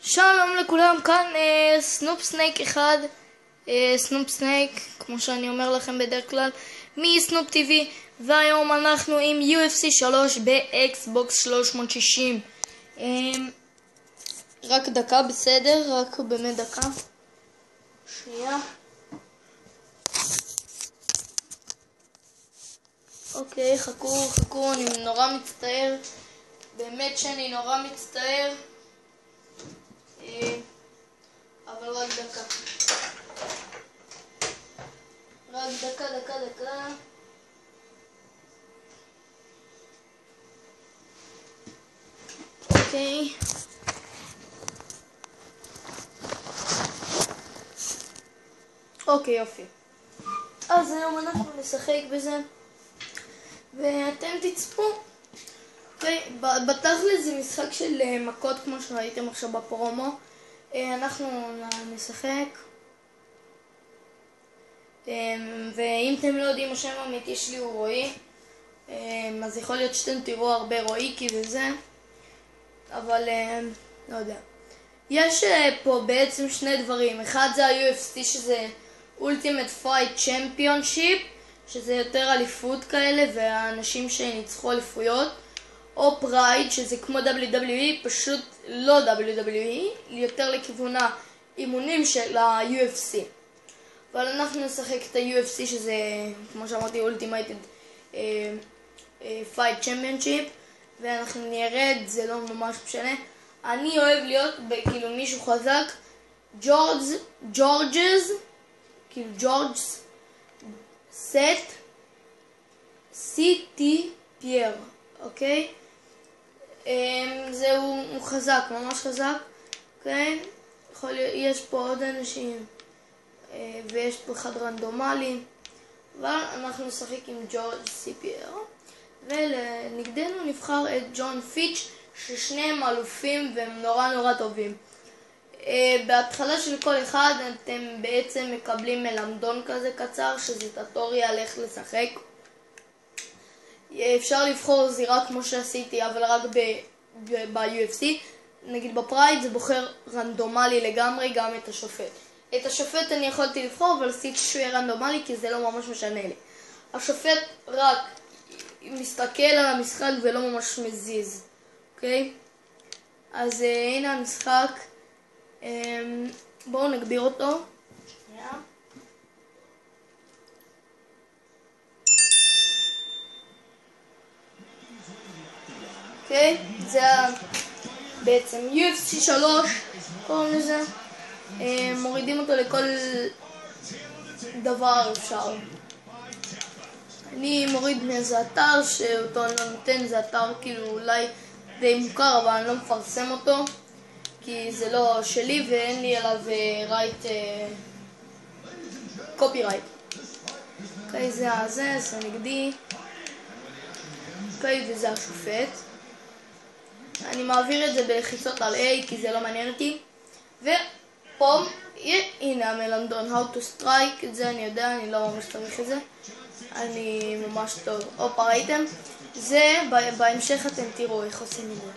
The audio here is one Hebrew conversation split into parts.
שלום לכולם, כאן סנופ סנייק אחד, סנופ סנייק, כמו שאני אומר לכם בדרך כלל, מסנופ טיווי, והיום אנחנו עם UFC 3 באקסבוקס 360. רק דקה, בסדר? רק באמת דקה. שנייה. אוקיי, חכו, אני נורא מצטער. באמת שאני נורא מצטער. אבל רק דקה. רק דקה. אוקיי. אוקיי, יופי. אז היום אנחנו נשחק בזה. ואתם תצפו. אוקיי, בתכל'ס זה משחק של מכות כמו שראיתם עכשיו בפרומו. אנחנו נשחק. ואם אתם לא יודעים, השם האמיתי שלי הוא רועי. אז יכול להיות שאתם תראו הרבה רועיקי וזה. אבל לא יודע. יש פה בעצם שני דברים. אחד זה ה-UFC שזה Ultimate Fight Championship, שזה יותר אליפות כאלה והאנשים שניצחו אליפויות. או פרייד, שזה כמו WWE, פשוט לא WWE, יותר לכיוון האימונים של ה-UFC. אבל אנחנו נשחק את ה-UFC, שזה, כמו שאמרתי, Ultimate Fight Championship, ואנחנו נרד, זה לא ממש משנה. אני אוהב להיות כאילו מישהו חזק, ג'ורג'ס, סט, סיטי פייר, אוקיי? זהו, הוא חזק, ממש חזק, כן? יש פה עוד אנשים, ויש פה אחד רנדומלי, אבל אנחנו נשחק עם ג'ורג' סיפייר, ולנגדנו נבחר את ג'ון פיץ', ששניהם אלופים והם נורא טובים. בהתחלה של כל אחד אתם בעצם מקבלים מלמדון כזה קצר, שזה טוטוריאל איך לשחק. אפשר לבחור זירה כמו שעשיתי, אבל רק ב-UFC. נגיד בפרייד זה בוחר רנדומלי לגמרי, גם את השופט. את השופט אני יכולתי לבחור, אבל עשיתי שהוא יהיה רנדומלי, כי זה לא ממש משנה לי. השופט רק מסתכל על המשחק ולא ממש מזיז. אוקיי? אז הנה המשחק. בואו נגביר אותו. שנייה. אוקיי, זה בעצם UFC 3, קוראים לזה. מורידים אותו לכל דבר אפשר. אני מוריד מאיזה אתר שאותו אני לא נותן, זה אתר כאילו אולי די מוכר, אבל אני לא מפרסם אותו, כי זה לא שלי ואין לי עליו קופירייט. אוקיי, זה נגדי. אוקיי, וזה השופט. אני מעביר את זה בלחיצות על A כי זה לא מעניין אותי. ופה, הנה המלמדון, How to Strike, את זה אני יודע, אני לא ממש צריך את זה. אני ממש טוב. אופה, ראיתם? זה, בהמשך אתם תראו איך עושים את זה.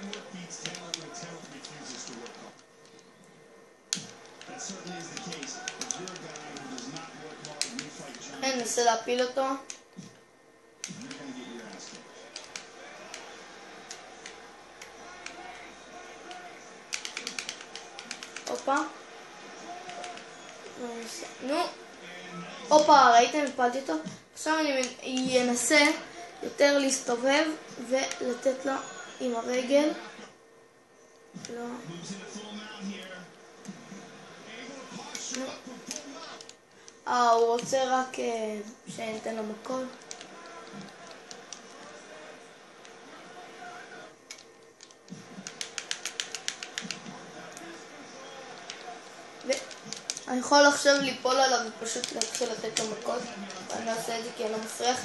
אני אנסה להפיל אותו. הופה. נו. הופה, ראיתם? הפלתי אותו. עכשיו אני אנסה יותר להסתובב ולתת לה עם הרגל. לא. הוא רוצה רק שניתן לו בכל. אני יכול עכשיו ליפול עליו ופשוט להתחיל לתת לו מכות. אני אעשה את זה כי אני לא מפריח.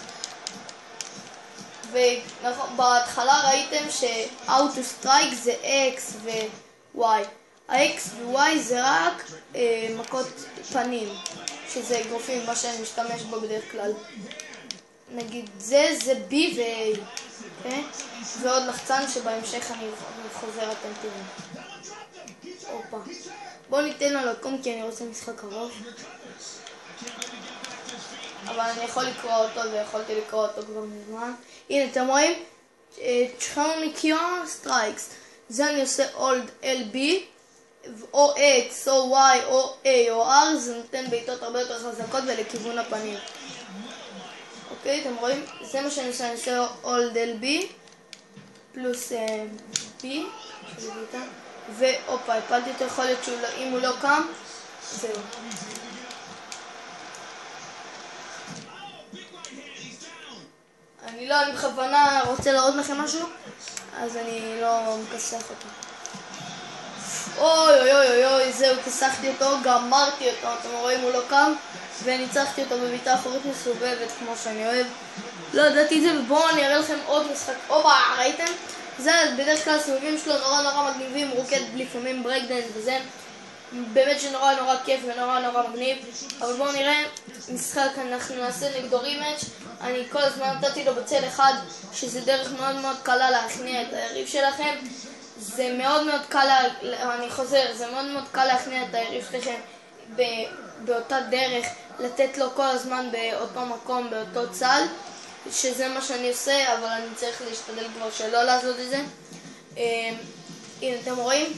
ובהתחלה ראיתם ש-How to Strike זה X ו-Y. ה-X ו-Y זה רק מכות פנים, שזה אגרופים, מה שאני משתמש בו בדרך כלל. נגיד זה B ו-A, אוקיי? ועוד לחצן שבהמשך אני חוזר, אתם תראו. הופה. בואו ניתן לו לקום כי אני רוצה משחק קרוב. אבל אני יכול לקרוא אותו ויכולתי לקרוא אותו כבר מזמן. הנה אתם רואים? צ'רניקיו סטרייקס. זה אני עושה אולד LB או X או Y או A או R. זה נותן בעיטות הרבה יותר חזקות ולכיוון הפנים. אוקיי, אתם רואים? זה מה שאני עושה, אני עושה אולד LB פלוס B והופה, הפלתי אותו, יכול להיות שאם הוא לא קם, זהו. אני בכוונה רוצה להראות לכם משהו, אז אני לא מכסח אותו. אוי אוי אוי אוי, זהו, כסחתי אותו, גמרתי אותו, אתם רואים, הוא לא קם, וניצחתי אותו בביתה אחורית מסובבת כמו שאני אוהב. לא ידעתי את זה, ובואו אני אראה לכם עוד משחק. אופה, ראיתם? זה בדרך כלל הסיבובים שלו נורא מגניבים, רוקד לפעמים ברקדנס וזה. באמת שנורא כיף ונורא מגניב. אבל בואו נראה משחק, אנחנו נעשה נגדו רימץ'. אני כל הזמן נתתי לו בצל אחד, שזה דרך מאוד קלה להכניע את היריב שלכם. זה מאוד קל, אני חוזר, זה מאוד קל להכניע את היריב שלכם באותה דרך, לתת לו כל הזמן באותו מקום, באותו צל, שזה מה שאני עושה, אבל אני צריך להשתדל כבר שלא לעשות את זה. הנה אתם רואים?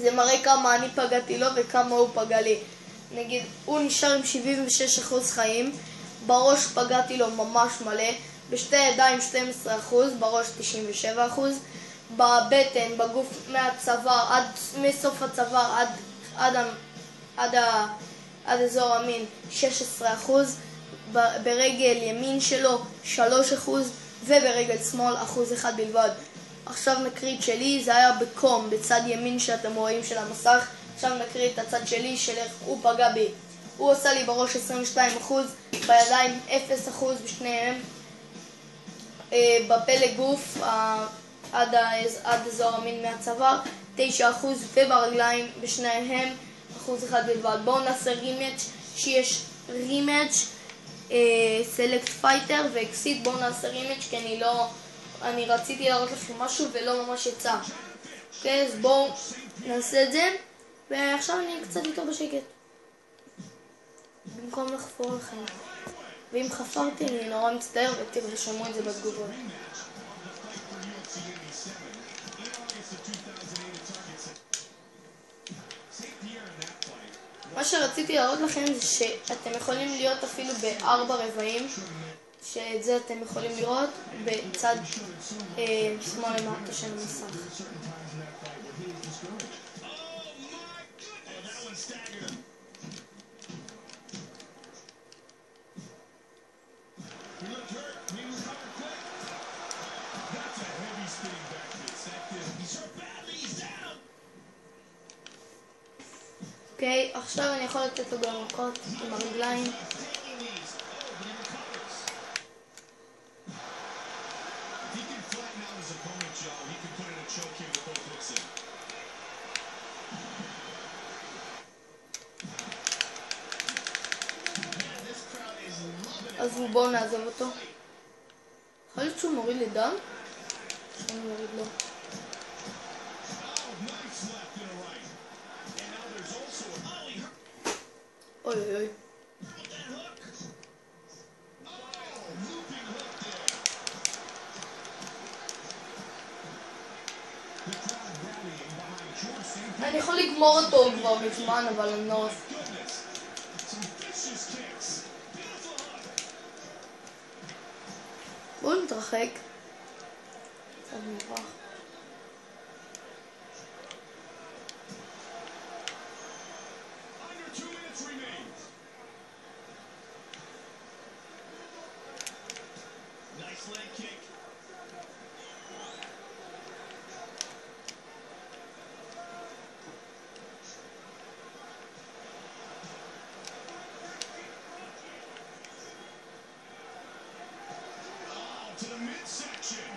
זה מראה כמה אני פגעתי לו וכמה הוא פגע לי. נגיד, הוא נשאר עם 76% חיים, בראש פגעתי לו ממש מלא, בשתי ידיים 12%, בראש 97%, בבטן, בגוף מהצוואר, מסוף הצוואר עד אזור המין 16%, ברגל ימין שלו 3%, וברגל שמאל 1% בלבד. עכשיו נקריא את שלי, זה היה בקום, בצד ימין שאתם רואים של המסך. עכשיו נקריא את הצד שלי, של איך הוא פגע בי. הוא עשה לי בראש 22%, בידיים 0% בשניהם, בפלג גוף עד אזור המין מהצוואר 9%, וברגליים בשניהם 1% בלבד. בואו נעשה רימץ', שיש רימץ' סלקט פייטר ואקסיט. בואו נעשה רימץ' כי אני רציתי להראות לכם משהו ולא ממש יצא. אוקיי, אז בואו נעשה את זה, ועכשיו אני קצת איתו בשקט במקום לחפור לכם, ואם חפרתי אני נורא מצטער ותרשמו את זה בתגובות. מה שרציתי להראות לכם זה שאתם יכולים להיות אפילו ב4 רבעים, שאת זה אתם יכולים לראות בצד שמאל למטה של המסך. אוקיי, עכשיו אני יכול לתת לו גם מכות עם הרגליים. אז בואו נעזוב אותו. יכול להיות שהוא מוריד לי דם? שאני מוריד לו. אוי אוי אוי. אני יכול לגמור אותו כבר מזמן, אבל אני לא... בואו נתרחק. קצת מברח. To the midsection.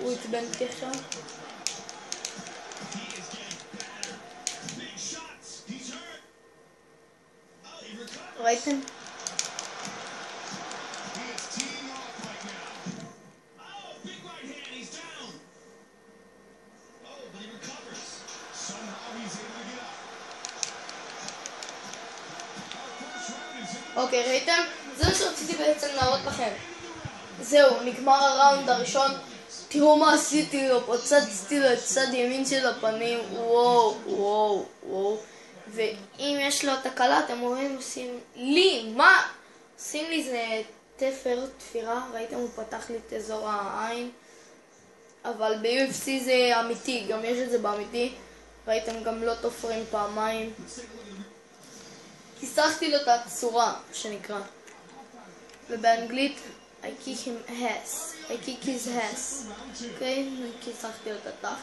הוא התבן אותי עכשיו. ראיתם? אוקיי, ראיתם? זה מה שרציתי בעצם להראות לכם. זהו, נגמר הראונד הראשון. תראו מה עשיתי לו, פוצצתי לו את צד ימין של הפנים. וואו, וואו, וואו. ואם יש לו תקלה, אתם רואים, עושים לי, מה? עושים לי זה תפר, תפירה. ראיתם, הוא פתח לי את אזור העין. אבל ב-UFC זה אמיתי, גם יש את זה באמיתי. ראיתם, גם לא תופרים פעמיים. כיסחתי לו את הצורה, שנקרא. ובאנגלית, I kick him ass. I kick his ass. אוקיי? כיסחתי לו את התחת.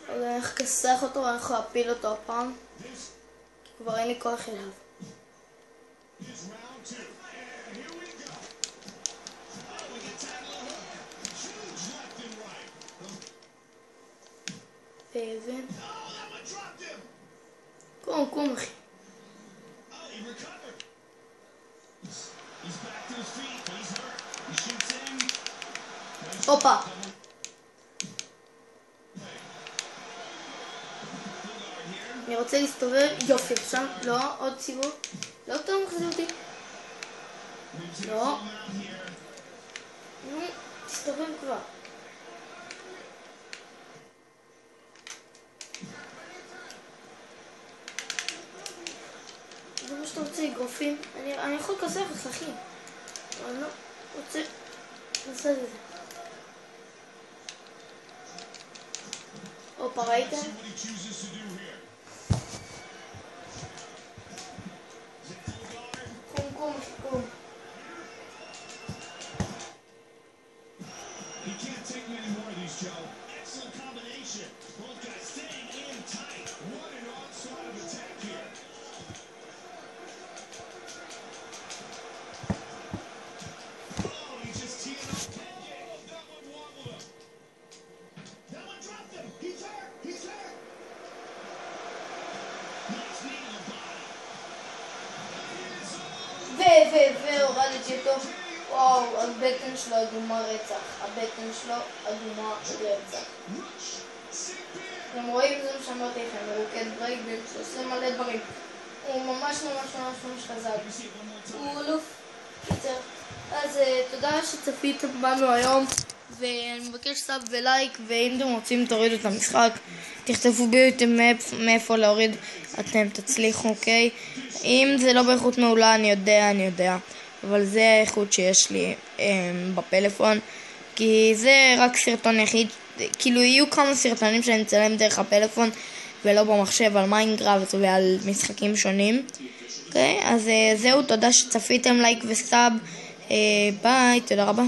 אבל אני הולך לכסח אותו, ואני הולך להפיל אותו הפעם. כי כבר אין לי כוח אליו. ואבן. קום אחי. הופה. אני רוצה להסתובב. יופי, עכשיו. לא, עוד סיבוב. לא טוב, מחזיר אותי. לא. נו, תסתובב כבר. זה מה שאתה רוצה, אגרופים. אני יכול לכסח לך, אחי. אבל לא, רוצה לעשות את זה. הופה, ראיתם? קום. והורדתי אותו. וואו, הבטן שלו אדומה רצח. הבטן שלו אדומה רצח. אתם רואים, זה מה שאמרתי לכם, מרוקד ברייק שעושה מלא דברים. הוא ממש חזק. הוא אלוף. אז תודה שצפיתם בנו היום, ואני מבקש סאב ולייק, ואם אתם רוצים תורידו את המשחק, תכתבו ביוטיוב מאיפה להוריד, אתם תצליחו, אוקיי? אם זה לא באיכות מעולה, אני יודע, אבל זה האיכות שיש לי בפלאפון, כי זה רק סרטון יחיד, כאילו יהיו כמה סרטונים שאני אצלם דרך הפלאפון ולא במחשב, על מיינקראפט ועל משחקים שונים, אוקיי? אז זהו, תודה שצפיתם, לייק וסאב, ביי, תודה רבה.